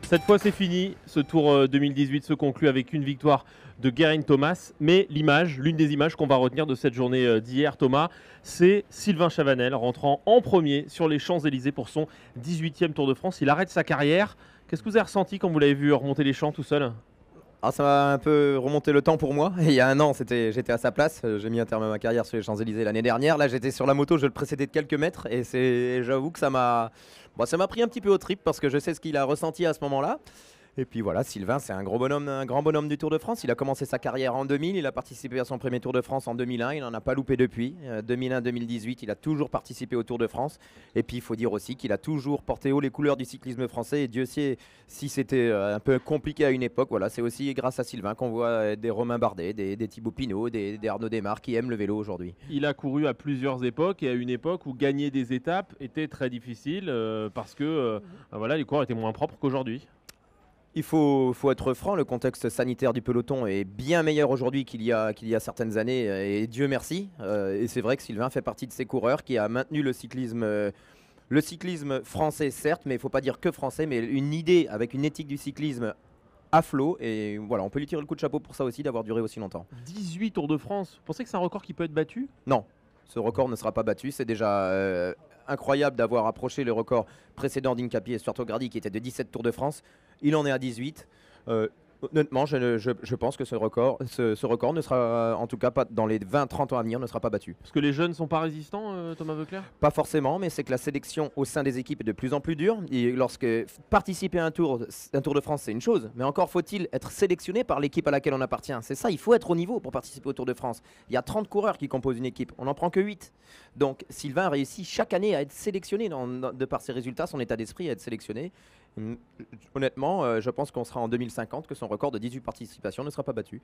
Cette fois, c'est fini. Ce Tour 2018 se conclut avec une victoire de Geraint Thomas. Mais l'une des images qu'on va retenir de cette journée d'hier, Thomas, c'est Sylvain Chavanel rentrant en premier sur les Champs-Élysées pour son 18e Tour de France. Il arrête sa carrière. Qu'est-ce que vous avez ressenti quand vous l'avez vu remonter les champs tout seul? Ah, ça m'a un peu remonté le temps pour moi. Il y a un an, j'étais à sa place. J'ai mis un terme à ma carrière sur les Champs-Élysées l'année dernière. Là, j'étais sur la moto, je le précédais de quelques mètres. J'avoue que ça m'a pris un petit peu au trip parce que je sais ce qu'il a ressenti à ce moment-là. Et puis voilà, Sylvain, c'est un gros bonhomme, un grand bonhomme du Tour de France. Il a commencé sa carrière en 2000, il a participé à son premier Tour de France en 2001, il n'en a pas loupé depuis. 2001-2018, il a toujours participé au Tour de France. Et puis il faut dire aussi qu'il a toujours porté haut les couleurs du cyclisme français. Et Dieu sait si c'était un peu compliqué à une époque. Voilà, c'est aussi grâce à Sylvain qu'on voit des Romain Bardet, des Thibaut Pinot, des Arnaud Démare qui aiment le vélo aujourd'hui. Il a couru à plusieurs époques et à une époque où gagner des étapes était très difficile parce que voilà, les coureurs étaient moins propres qu'aujourd'hui. Il faut être franc, le contexte sanitaire du peloton est bien meilleur aujourd'hui qu'il y a certaines années, et Dieu merci. Et c'est vrai que Sylvain fait partie de ces coureurs qui a maintenu le cyclisme français, certes, mais il ne faut pas dire que français, mais une idée avec une éthique du cyclisme à flot. Et voilà, on peut lui tirer le coup de chapeau pour ça aussi, d'avoir duré aussi longtemps. 18 Tours de France, vous pensez que c'est un record qui peut être battu? Non, ce record ne sera pas battu. C'est déjà incroyable d'avoir approché le record précédent d'Incapié et Stuart Grady qui était de 17 Tours de France. Il en est à 18. Honnêtement, je pense que ce record ne sera, en tout cas pas dans les 20-30 ans à venir, ne sera pas battu. Parce que les jeunes ne sont pas résistants, Thomas Voeckler? Pas forcément, mais c'est que la sélection au sein des équipes est de plus en plus dure. Et lorsque participer à un tour de France, c'est une chose, mais encore faut-il être sélectionné par l'équipe à laquelle on appartient. C'est ça, il faut être au niveau pour participer au Tour de France. Il y a 30 coureurs qui composent une équipe, on n'en prend que 8. Donc Sylvain réussit chaque année à être sélectionné, de par ses résultats, son état d'esprit, à être sélectionné. Honnêtement, je pense qu'on sera en 2050, que son record de 18 participations ne sera pas battu.